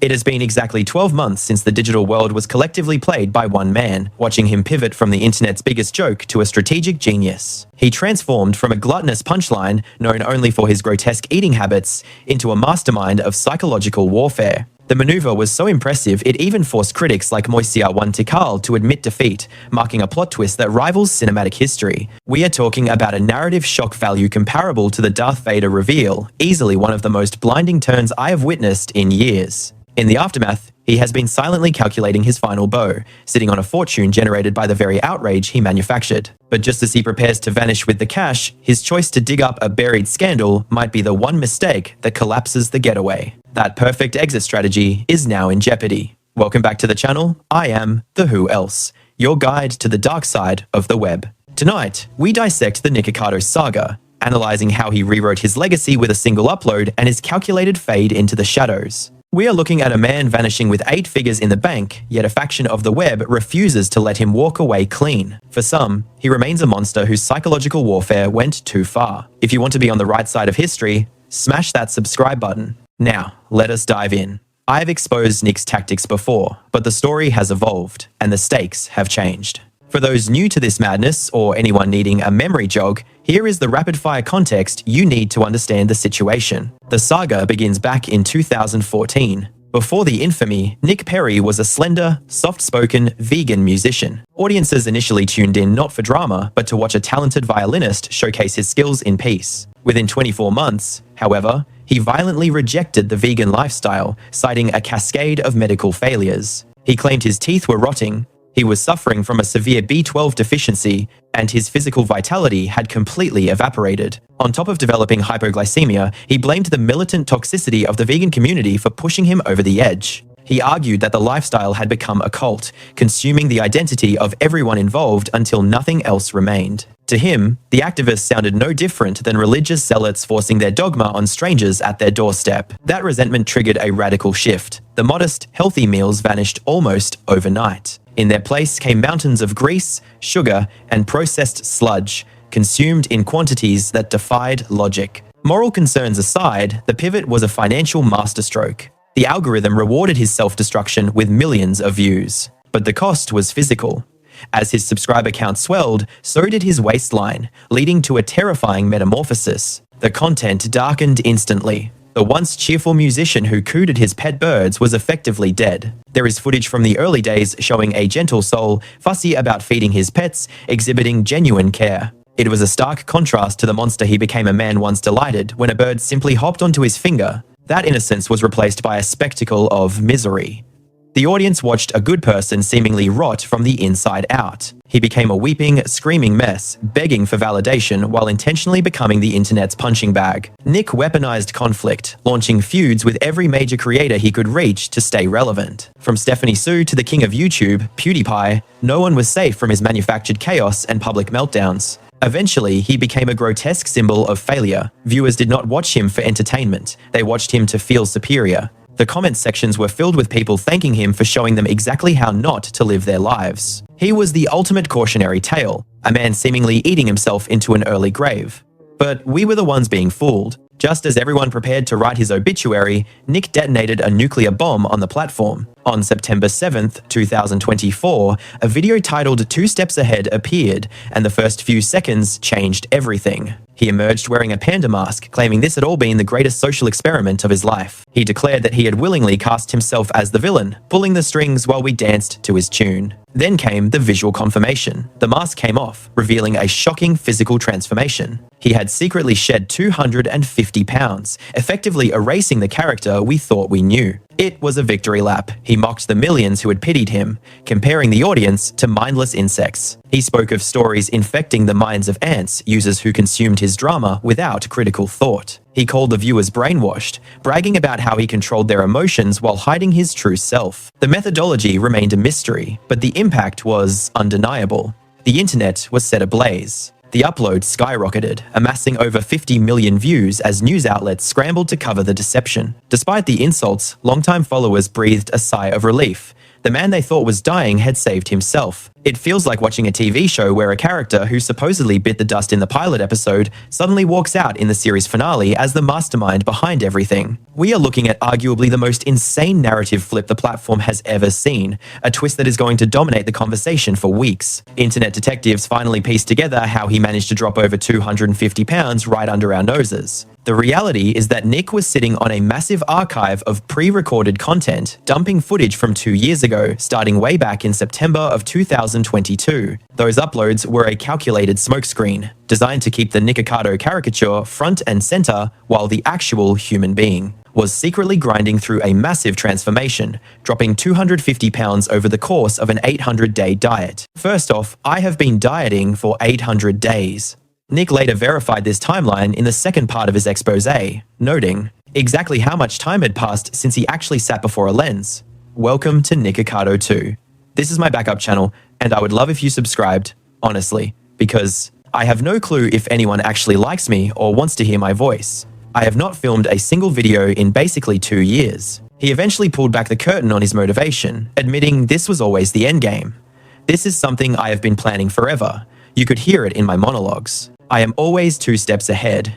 It has been exactly 12 months since the digital world was collectively played by one man, watching him pivot from the internet's biggest joke to a strategic genius. He transformed from a gluttonous punchline, known only for his grotesque eating habits, into a mastermind of psychological warfare. The maneuver was so impressive it even forced critics like Moisia Tikal to admit defeat, marking a plot twist that rivals cinematic history. We are talking about a narrative shock value comparable to the Darth Vader reveal, easily one of the most blinding turns I have witnessed in years. In the aftermath, he has been silently calculating his final blow, sitting on a fortune generated by the very outrage he manufactured. But just as he prepares to vanish with the cash, his choice to dig up a buried scandal might be the one mistake that collapses the getaway. That perfect exit strategy is now in jeopardy. Welcome back to the channel. I am the Who Else, your guide to the dark side of the web. Tonight, we dissect the Nikocado saga, analyzing how he rewrote his legacy with a single upload and his calculated fade into the shadows. We are looking at a man vanishing with 8 figures in the bank, yet a faction of the web refuses to let him walk away clean. For some, he remains a monster whose psychological warfare went too far. If you want to be on the right side of history, smash that subscribe button. Now, let us dive in. I've exposed Nick's tactics before, but the story has evolved, and the stakes have changed. For those new to this madness, or anyone needing a memory jog, here is the rapid-fire context you need to understand the situation. The saga begins back in 2014. Before the infamy, Nick Perry was a slender, soft-spoken, vegan musician. Audiences initially tuned in not for drama, but to watch a talented violinist showcase his skills in peace. Within 24 months, however, he violently rejected the vegan lifestyle, citing a cascade of medical failures. He claimed his teeth were rotting, he was suffering from a severe B12 deficiency, and his physical vitality had completely evaporated. On top of developing hypoglycemia, he blamed the militant toxicity of the vegan community for pushing him over the edge. He argued that the lifestyle had become a cult, consuming the identity of everyone involved until nothing else remained. To him, the activists sounded no different than religious zealots forcing their dogma on strangers at their doorstep. That resentment triggered a radical shift. The modest, healthy meals vanished almost overnight. In their place came mountains of grease, sugar, and processed sludge, consumed in quantities that defied logic. Moral concerns aside, the pivot was a financial masterstroke. The algorithm rewarded his self-destruction with millions of views. But the cost was physical. As his subscriber count swelled, so did his waistline, leading to a terrifying metamorphosis. The content darkened instantly. The once cheerful musician who cooed his pet birds was effectively dead. There is footage from the early days showing a gentle soul, fussy about feeding his pets, exhibiting genuine care. It was a stark contrast to the monster he became a man once delighted when a bird simply hopped onto his finger. That innocence was replaced by a spectacle of misery. The audience watched a good person seemingly rot from the inside out. He became a weeping, screaming mess, begging for validation while intentionally becoming the internet's punching bag. Nick weaponized conflict, launching feuds with every major creator he could reach to stay relevant. From Stephanie Soo to the king of YouTube, PewDiePie, no one was safe from his manufactured chaos and public meltdowns. Eventually, he became a grotesque symbol of failure. Viewers did not watch him for entertainment, they watched him to feel superior. The comment sections were filled with people thanking him for showing them exactly how not to live their lives. He was the ultimate cautionary tale, a man seemingly eating himself into an early grave. But we were the ones being fooled. Just as everyone prepared to write his obituary, Nick detonated a nuclear bomb on the platform. On September 7th, 2024, a video titled 2 Steps Ahead appeared, and the first few seconds changed everything. He emerged wearing a panda mask, claiming this had all been the greatest social experiment of his life. He declared that he had willingly cast himself as the villain, pulling the strings while we danced to his tune. Then came the visual confirmation. The mask came off, revealing a shocking physical transformation. He had secretly shed 250 pounds, effectively erasing the character we thought we knew. It was a victory lap. He mocked the millions who had pitied him, comparing the audience to mindless insects. He spoke of stories infecting the minds of ants, users who consumed his drama without critical thought. He called the viewers brainwashed, bragging about how he controlled their emotions while hiding his true self. The methodology remained a mystery, but the impact was undeniable. The internet was set ablaze. The upload skyrocketed, amassing over 50 million views as news outlets scrambled to cover the deception. Despite the insults, longtime followers breathed a sigh of relief. The man they thought was dying had saved himself. It feels like watching a TV show where a character who supposedly bit the dust in the pilot episode suddenly walks out in the series finale as the mastermind behind everything. We are looking at arguably the most insane narrative flip the platform has ever seen, a twist that is going to dominate the conversation for weeks. Internet detectives finally pieced together how he managed to drop over 250 pounds right under our noses. The reality is that Nick was sitting on a massive archive of pre-recorded content, dumping footage from 2 years ago, starting way back in September of 2022. Those uploads were a calculated smokescreen, designed to keep the Nikocado caricature front and center while the actual human being was secretly grinding through a massive transformation, dropping 250 pounds over the course of an 800-day diet. First off, I have been dieting for 800 days. Nick later verified this timeline in the second part of his expose, noting exactly how much time had passed since he actually sat before a lens. Welcome to Nikocado 2. This is my backup channel, and I would love if you subscribed, honestly, because I have no clue if anyone actually likes me or wants to hear my voice. I have not filmed a single video in basically 2 years. He eventually pulled back the curtain on his motivation, admitting this was always the endgame. This is something I have been planning forever. You could hear it in my monologues. I am always 2 steps ahead.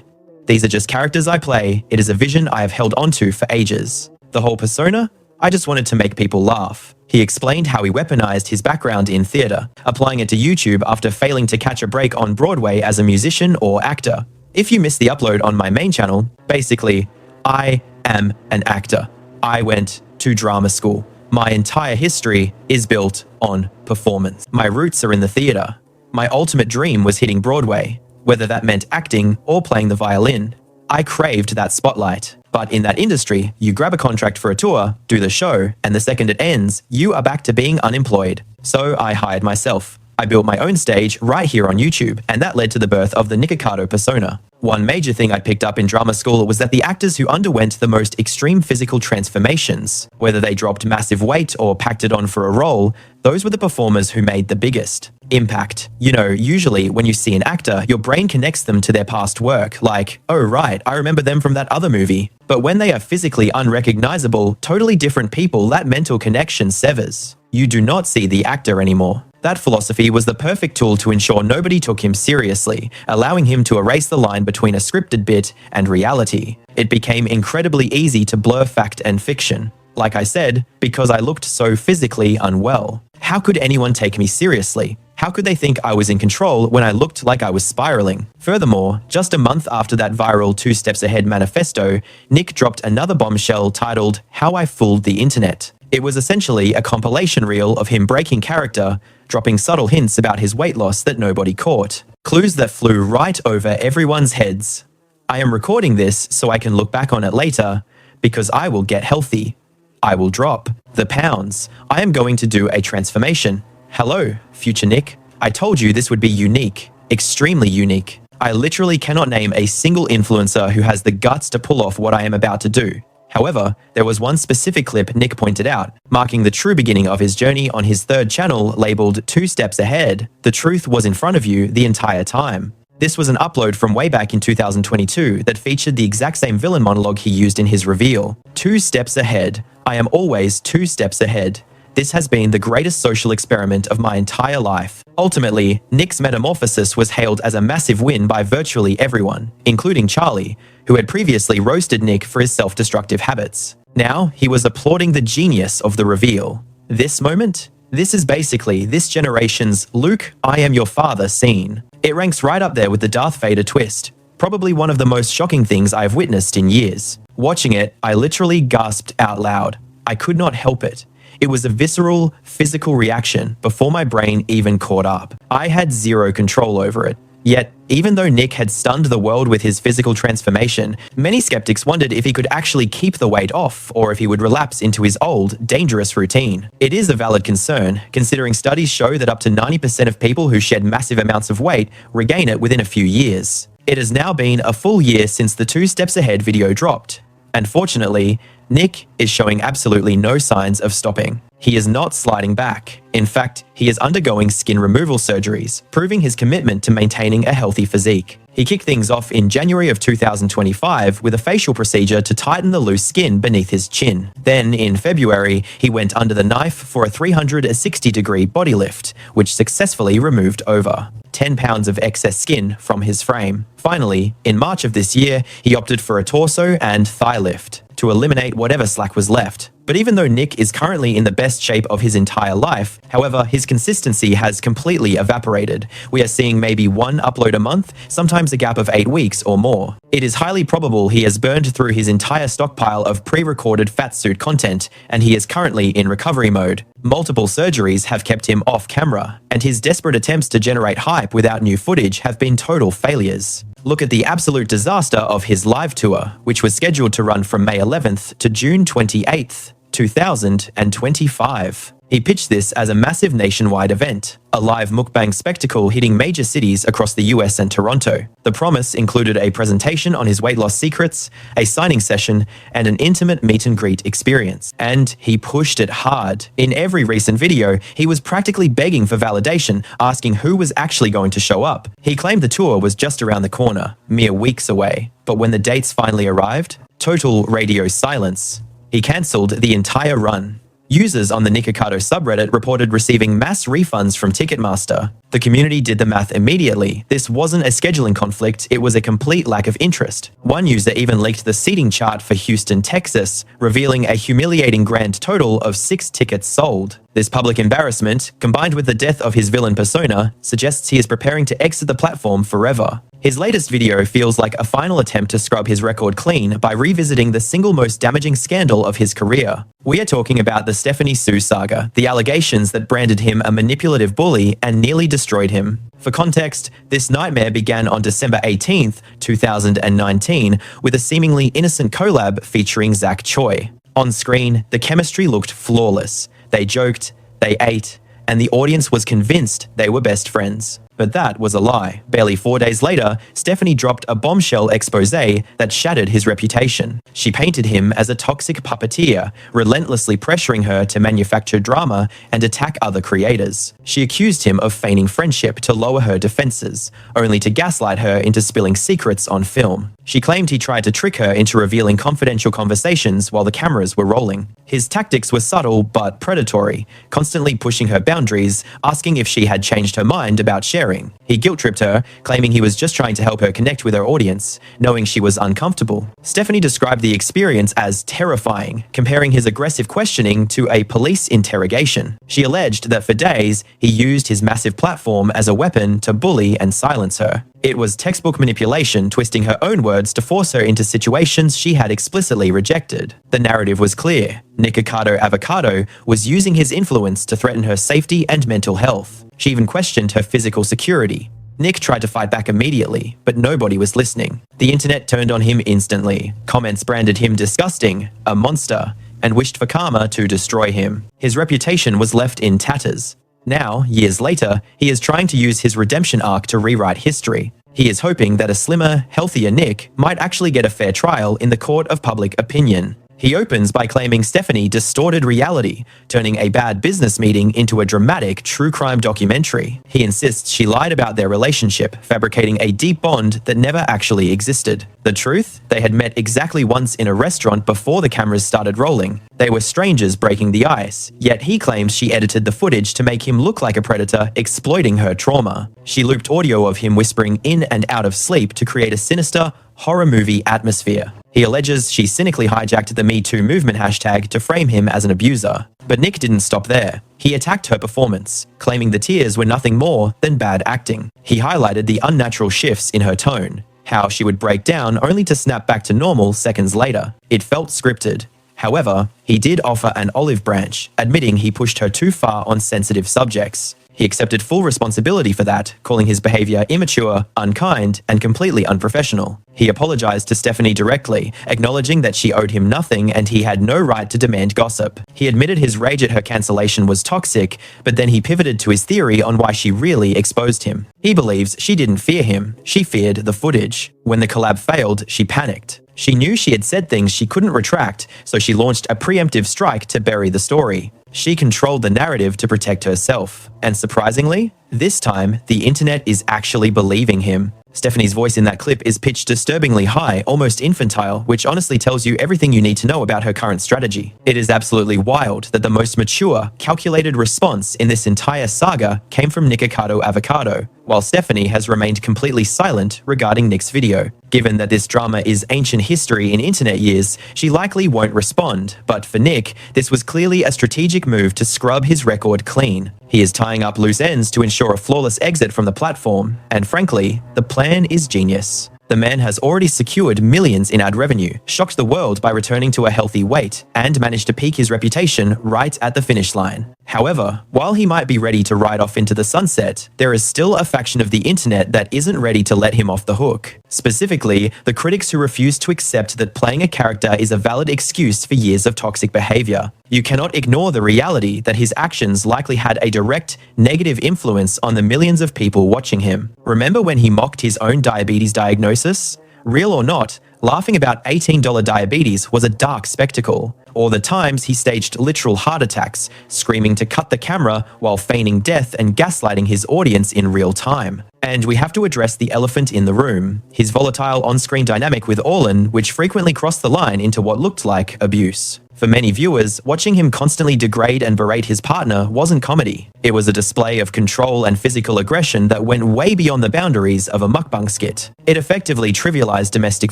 These are just characters I play. It is a vision I have held onto for ages. The whole persona? I just wanted to make people laugh. He explained how he weaponized his background in theater, applying it to YouTube after failing to catch a break on Broadway as a musician or actor. If you missed the upload on my main channel, basically, I am an actor. I went to drama school. My entire history is built on performance. My roots are in the theater. My ultimate dream was hitting Broadway, whether that meant acting or playing the violin. I craved that spotlight. But in that industry, you grab a contract for a tour, do the show, and the second it ends, you are back to being unemployed. So I hired myself. I built my own stage right here on YouTube, and that led to the birth of the Nikocado persona. One major thing I picked up in drama school was that the actors who underwent the most extreme physical transformations, whether they dropped massive weight or packed it on for a role, those were the performers who made the biggest impact. You know, usually when you see an actor, your brain connects them to their past work, like, oh right, I remember them from that other movie. But when they are physically unrecognizable, totally different people, that mental connection severs. You do not see the actor anymore. That philosophy was the perfect tool to ensure nobody took him seriously, allowing him to erase the line between a scripted bit and reality. It became incredibly easy to blur fact and fiction. Like I said, because I looked so physically unwell. How could anyone take me seriously? How could they think I was in control when I looked like I was spiraling? Furthermore, just a month after that viral 2 Steps Ahead manifesto, Nick dropped another bombshell titled How I Fooled the Internet. It was essentially a compilation reel of him breaking character, dropping subtle hints about his weight loss that nobody caught. Clues that flew right over everyone's heads. I am recording this so I can look back on it later, because I will get healthy. I will drop the pounds. I am going to do a transformation. Hello, future Nick. I told you this would be unique, extremely unique. I literally cannot name a single influencer who has the guts to pull off what I am about to do. However, there was one specific clip Nick pointed out, marking the true beginning of his journey on his 3rd channel labeled 2 Steps Ahead. The truth was in front of you the entire time. This was an upload from way back in 2022 that featured the exact same villain monologue he used in his reveal. 2 steps ahead. I am always 2 steps ahead. This has been the greatest social experiment of my entire life. Ultimately, Nick's metamorphosis was hailed as a massive win by virtually everyone, including Charlie, who had previously roasted Nick for his self-destructive habits. Now, he was applauding the genius of the reveal. This moment? This is basically this generation's Luke, I am your father scene. It ranks right up there with the Darth Vader twist, probably one of the most shocking things I've witnessed in years. Watching it, I literally gasped out loud. I could not help it. It was a visceral, physical reaction before my brain even caught up. I had zero control over it. Yet, even though Nick had stunned the world with his physical transformation, many skeptics wondered if he could actually keep the weight off or if he would relapse into his old, dangerous routine. It is a valid concern, considering studies show that up to 90% of people who shed massive amounts of weight regain it within a few years. It has now been a full year since the 2 Steps Ahead video dropped. And fortunately, Nick is showing absolutely no signs of stopping. He is not sliding back. In fact, he is undergoing skin removal surgeries, proving his commitment to maintaining a healthy physique. He kicked things off in January of 2025 with a facial procedure to tighten the loose skin beneath his chin. Then, in February, he went under the knife for a 360-degree body lift, which successfully removed over 10 pounds of excess skin from his frame. Finally, in March of this year, he opted for a torso and thigh lift to eliminate whatever slack was left. But even though Nick is currently in the best shape of his entire life, however, his consistency has completely evaporated. We are seeing maybe one upload a month, sometimes a gap of 8 weeks or more. It is highly probable he has burned through his entire stockpile of pre-recorded fat suit content, and he is currently in recovery mode. Multiple surgeries have kept him off camera, and his desperate attempts to generate hype without new footage have been total failures. Look at the absolute disaster of his live tour, which was scheduled to run from May 11th to June 28th, 2025. He pitched this as a massive nationwide event, a live mukbang spectacle hitting major cities across the US and Toronto. The promise included a presentation on his weight loss secrets, a signing session, and an intimate meet and greet experience. And he pushed it hard. In every recent video, he was practically begging for validation, asking who was actually going to show up. He claimed the tour was just around the corner, mere weeks away. But when the dates finally arrived, total radio silence. He cancelled the entire run. Users on the Nikocado subreddit reported receiving mass refunds from Ticketmaster. The community did the math immediately. This wasn't a scheduling conflict, it was a complete lack of interest. One user even leaked the seating chart for Houston, Texas, revealing a humiliating grand total of 6 tickets sold. This public embarrassment, combined with the death of his villain persona, suggests he is preparing to exit the platform forever. His latest video feels like a final attempt to scrub his record clean by revisiting the single most damaging scandal of his career. We are talking about the Stephanie Soo saga, the allegations that branded him a manipulative bully and nearly destroyed him. For context, this nightmare began on December 18th, 2019, with a seemingly innocent collab featuring Zach Choi. On screen, the chemistry looked flawless. They joked, they ate, and the audience was convinced they were best friends. But that was a lie. Barely 4 days later, Stephanie dropped a bombshell expose that shattered his reputation. She painted him as a toxic puppeteer, relentlessly pressuring her to manufacture drama and attack other creators. She accused him of feigning friendship to lower her defenses, only to gaslight her into spilling secrets on film. She claimed he tried to trick her into revealing confidential conversations while the cameras were rolling. His tactics were subtle but predatory, constantly pushing her boundaries, asking if she had changed her mind about sharing. He guilt-tripped her, claiming he was just trying to help her connect with her audience, knowing she was uncomfortable. Stephanie described the experience as terrifying, comparing his aggressive questioning to a police interrogation. She alleged that for days, he used his massive platform as a weapon to bully and silence her. It was textbook manipulation, twisting her own words to force her into situations she had explicitly rejected. The narrative was clear. Nikocado Avocado was using his influence to threaten her safety and mental health. She even questioned her physical security. Nick tried to fight back immediately, but nobody was listening. The internet turned on him instantly. Comments branded him disgusting, a monster, and wished for karma to destroy him. His reputation was left in tatters. Now, years later, he is trying to use his redemption arc to rewrite history. He is hoping that a slimmer, healthier Nick might actually get a fair trial in the court of public opinion. He opens by claiming Stephanie distorted reality, turning a bad business meeting into a dramatic true crime documentary. He insists she lied about their relationship, fabricating a deep bond that never actually existed. The truth? They had met exactly once in a restaurant before the cameras started rolling. They were strangers breaking the ice, yet he claims she edited the footage to make him look like a predator, exploiting her trauma. She looped audio of him whispering in and out of sleep to create a sinister, horror movie atmosphere. He alleges she cynically hijacked the Me Too movement hashtag to frame him as an abuser. But Nick didn't stop there. He attacked her performance, claiming the tears were nothing more than bad acting. He highlighted the unnatural shifts in her tone, how she would break down only to snap back to normal seconds later. It felt scripted. However, he did offer an olive branch, admitting he pushed her too far on sensitive subjects. He accepted full responsibility for that, calling his behavior immature, unkind, and completely unprofessional. He apologized to Stephanie directly, acknowledging that she owed him nothing and he had no right to demand gossip. He admitted his rage at her cancellation was toxic, but then he pivoted to his theory on why she really exposed him. He believes she didn't fear him, she feared the footage. When the collab failed, she panicked. She knew she had said things she couldn't retract, so she launched a preemptive strike to bury the story. She controlled the narrative to protect herself. And surprisingly, this time, the internet is actually believing him. Stephanie's voice in that clip is pitched disturbingly high, almost infantile, which honestly tells you everything you need to know about her current strategy. It is absolutely wild that the most mature, calculated response in this entire saga came from Nikocado Avocado, while Stephanie has remained completely silent regarding Nick's video. Given that this drama is ancient history in internet years, she likely won't respond, but for Nick, this was clearly a strategic move to scrub his record clean. He is tying up loose ends to ensure a flawless exit from the platform, and frankly, the plan is genius. The man has already secured millions in ad revenue, shocked the world by returning to a healthy weight, and managed to peak his reputation right at the finish line. However, while he might be ready to ride off into the sunset, there is still a faction of the internet that isn't ready to let him off the hook. Specifically, the critics who refuse to accept that playing a character is a valid excuse for years of toxic behavior. You cannot ignore the reality that his actions likely had a direct, negative influence on the millions of people watching him. Remember when he mocked his own diabetes diagnosis? Real or not, laughing about $18 diabetes was a dark spectacle. Or the times he staged literal heart attacks, screaming to cut the camera while feigning death and gaslighting his audience in real time. And we have to address the elephant in the room, his volatile on-screen dynamic with Orlin, which frequently crossed the line into what looked like abuse. For many viewers, watching him constantly degrade and berate his partner wasn't comedy. It was a display of control and physical aggression that went way beyond the boundaries of a mukbang skit. It effectively trivialized domestic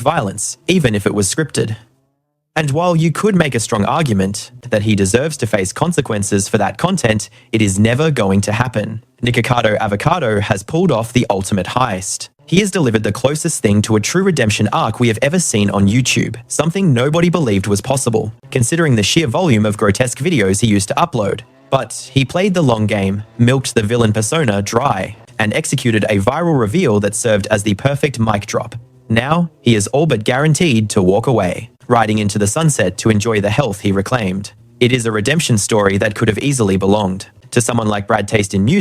violence, even if it was scripted. And while you could make a strong argument that he deserves to face consequences for that content, it is never going to happen. Nikocado Avocado has pulled off the ultimate heist. He has delivered the closest thing to a true redemption arc we have ever seen on YouTube, something nobody believed was possible, considering the sheer volume of grotesque videos he used to upload. But he played the long game, milked the villain persona dry, and executed a viral reveal that served as the perfect mic drop. Now, he is all but guaranteed to walk away, riding into the sunset to enjoy the health he reclaimed. It is a redemption story that could have easily belonged to someone like Brad Taste in music.